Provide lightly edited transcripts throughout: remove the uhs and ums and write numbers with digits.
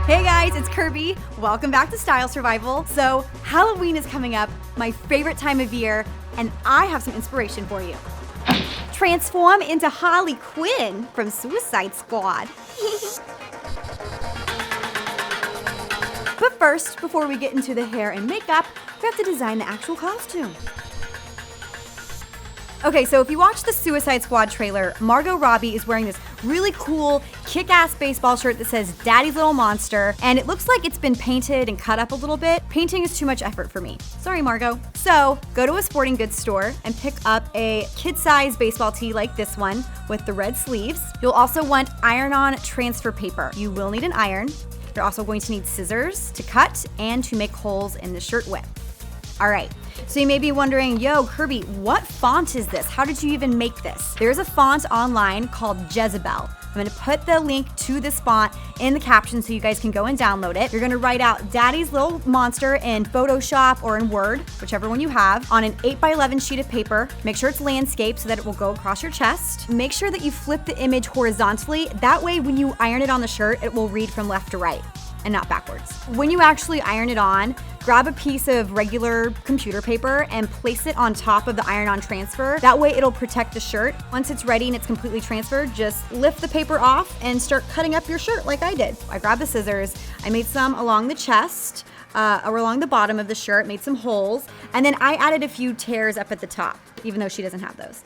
Hey guys, it's Kirby. Welcome back to Style Survival. So Halloween is coming up, my favorite time of year, and I have some inspiration for you. Transform into Harley Quinn from Suicide Squad. But first, before we get into the hair and makeup, we have to design the actual costume. Okay, so if you watch the Suicide Squad trailer, Margot Robbie is wearing this really cool, kick-ass baseball shirt that says Daddy's Little Monster, and it looks like it's been painted and cut up a little bit. Painting is too much effort for me. Sorry, Margot. So, go to a sporting goods store and pick up a kid-size baseball tee like this one with the red sleeves. You'll also want iron-on transfer paper. You will need an iron. You're also going to need scissors to cut and to make holes in the shirt with. All right. So you may be wondering, yo, Kirby, what font is this? How did you even make this? There's a font online called Jezebel. I'm gonna put the link to this font in the caption so you guys can go and download it. You're gonna write out Daddy's Little Monster in Photoshop or in Word, whichever one you have, on an 8x11 sheet of paper. Make sure it's landscape so that it will go across your chest. Make sure that you flip the image horizontally. That way, when you iron it on the shirt, it will read from left to right and not backwards. When you actually iron it on, grab a piece of regular computer paper and place it on top of the iron-on transfer. That way it'll protect the shirt. Once it's ready and it's completely transferred, just lift the paper off and start cutting up your shirt like I did. I grabbed the scissors, I made some along the chest, or along the bottom of the shirt, made some holes, and then I added a few tears up at the top, even though she doesn't have those.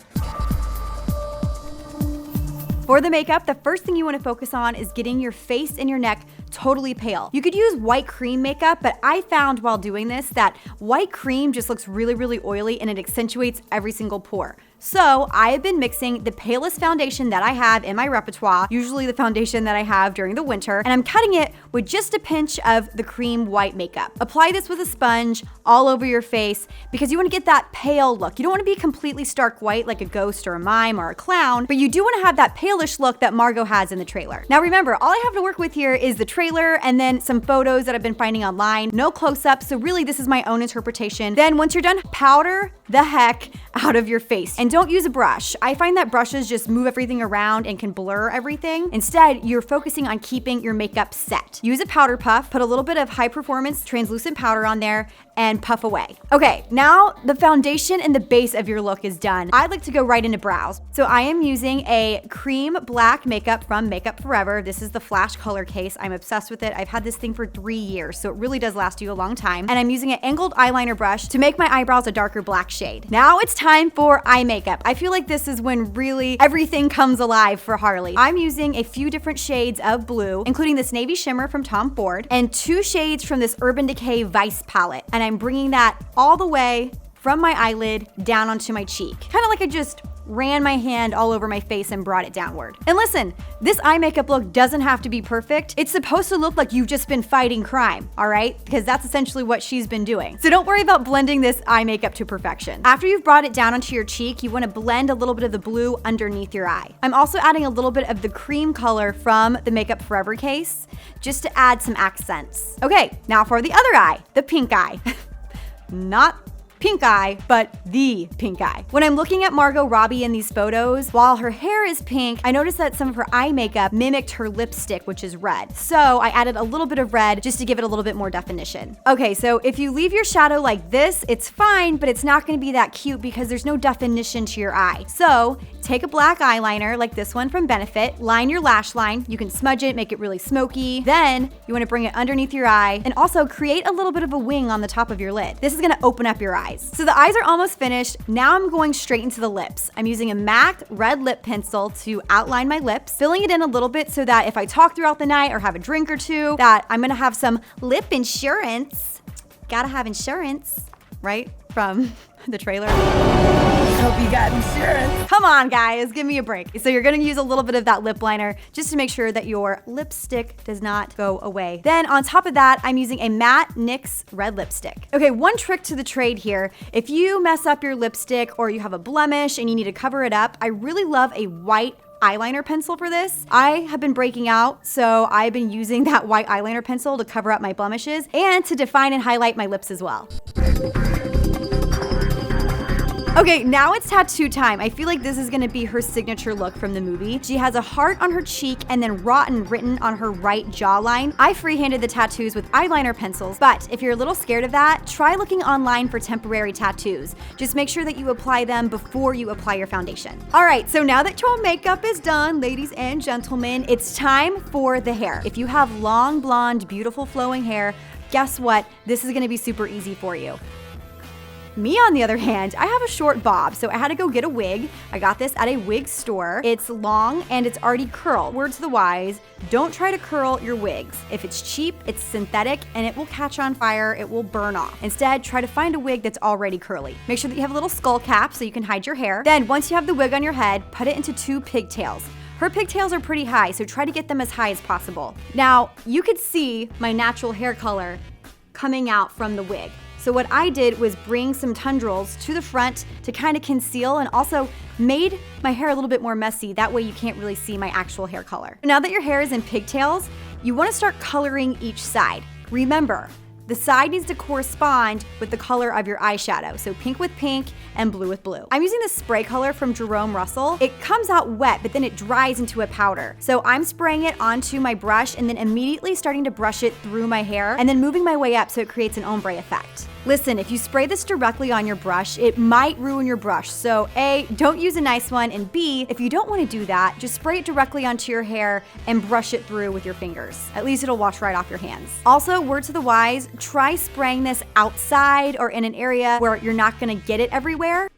For the makeup, the first thing you want to focus on is getting your face and your neck totally pale. You could use white cream makeup, but I found while doing this that white cream just looks really, really oily and it accentuates every single pore. So I have been mixing the palest foundation that I have in my repertoire, usually the foundation that I have during the winter, and I'm cutting it with just a pinch of the cream white makeup. Apply this with a sponge all over your face because you want to get that pale look. You don't want to be completely stark white like a ghost or a mime or a clown, but you do want to have that palish look that Margot has in the trailer. Now remember, all I have to work with here is the trailer and then some photos that I've been finding online. No close-ups, so really this is my own interpretation. Then once you're done, powder the heck out of your face. And don't use a brush. I find that brushes just move everything around and can blur everything. Instead, you're focusing on keeping your makeup set. Use a powder puff, put a little bit of high performance translucent powder on there, and puff away. Okay, now the foundation and the base of your look is done. I'd like to go right into brows. So I am using a cream black makeup from Makeup Forever. This is the flash color case. I'm obsessed with it. I've had this thing for 3 years, so it really does last you a long time. And I'm using an angled eyeliner brush to make my eyebrows a darker black shade. Now it's time for eye makeup. I feel like this is when really everything comes alive for Harley. I'm using a few different shades of blue, including this navy shimmer from Tom Ford, and 2 shades from this Urban Decay Vice palette. And I'm bringing that all the way from my eyelid down onto my cheek. Kind of like I just ran my hand all over my face and brought it downward. And listen, this eye makeup look doesn't have to be perfect. It's supposed to look like you've just been fighting crime, all right? Because that's essentially what she's been doing. So don't worry about blending this eye makeup to perfection. After you've brought it down onto your cheek, you want to blend a little bit of the blue underneath your eye. I'm also adding a little bit of the cream color from the Makeup Forever case, just to add some accents. Okay, now for the other eye, the pink eye. Not pink eye, but the pink eye. When I'm looking at Margot Robbie in these photos, while her hair is pink, I noticed that some of her eye makeup mimicked her lipstick, which is red. So I added a little bit of red just to give it a little bit more definition. Okay, so if you leave your shadow like this, it's fine, but it's not gonna be that cute because there's no definition to your eye. So take a black eyeliner like this one from Benefit, line your lash line. You can smudge it, make it really smoky. Then you wanna bring it underneath your eye and also create a little bit of a wing on the top of your lid. This is gonna open up your eye. So the eyes are almost finished. Now I'm going straight into the lips. I'm using a MAC red lip pencil to outline my lips, filling it in a little bit so that if I talk throughout the night or have a drink or two, that I'm gonna have some lip insurance. Gotta have insurance, right? From the trailer. Hope you got insurance. Come on, guys, give me a break. So you're gonna use a little bit of that lip liner just to make sure that your lipstick does not go away. Then on top of that, I'm using a matte NYX red lipstick. Okay, one trick to the trade here. If you mess up your lipstick or you have a blemish and you need to cover it up, I really love a white eyeliner pencil for this. I have been breaking out, so I've been using that white eyeliner pencil to cover up my blemishes and to define and highlight my lips as well. Okay, now it's tattoo time. I feel like this is gonna be her signature look from the movie. She has a heart on her cheek and then rotten written on her right jawline. I freehanded the tattoos with eyeliner pencils, but if you're a little scared of that, try looking online for temporary tattoos. Just make sure that you apply them before you apply your foundation. All right, so now that your makeup is done, ladies and gentlemen, it's time for the hair. If you have long, blonde, beautiful flowing hair, guess what? This is gonna be super easy for you. Me, on the other hand, I have a short bob, so I had to go get a wig. I got this at a wig store. It's long and it's already curled. Word to the wise, don't try to curl your wigs. If it's cheap, it's synthetic and it will catch on fire, it will burn off. Instead, try to find a wig that's already curly. Make sure that you have a little skull cap so you can hide your hair. Then once you have the wig on your head, put it into 2 pigtails. Her pigtails are pretty high, so try to get them as high as possible. Now, you could see my natural hair color coming out from the wig. So what I did was bring some tendrils to the front to kind of conceal and also made my hair a little bit more messy. That way you can't really see my actual hair color. Now that your hair is in pigtails, you want to start coloring each side. Remember, the side needs to correspond with the color of your eyeshadow. So pink with pink and blue with blue. I'm using this spray color from Jerome Russell. It comes out wet, but then it dries into a powder. So I'm spraying it onto my brush and then immediately starting to brush it through my hair and then moving my way up so it creates an ombre effect. Listen, if you spray this directly on your brush, it might ruin your brush. So A, don't use a nice one, and B, if you don't want to do that, just spray it directly onto your hair and brush it through with your fingers. At least it'll wash right off your hands. Also, word to the wise, try spraying this outside or in an area where you're not gonna get it everywhere.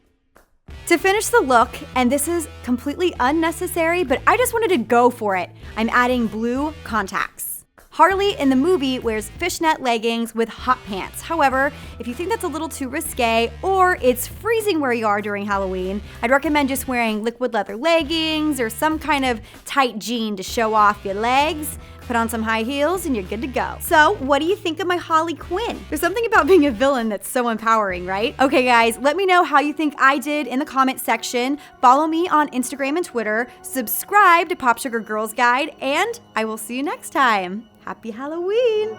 To finish the look, and this is completely unnecessary, but I just wanted to go for it, I'm adding blue contacts. Harley in the movie wears fishnet leggings with hot pants. However, if you think that's a little too risque or it's freezing where you are during Halloween, I'd recommend just wearing liquid leather leggings or some kind of tight jean to show off your legs. Put on some high heels and you're good to go. So what do you think of my Harley Quinn? There's something about being a villain that's so empowering, right? Okay guys, let me know how you think I did in the comment section. Follow me on Instagram and Twitter, subscribe to POPSUGAR Girls Guide, and I will see you next time. Happy Halloween!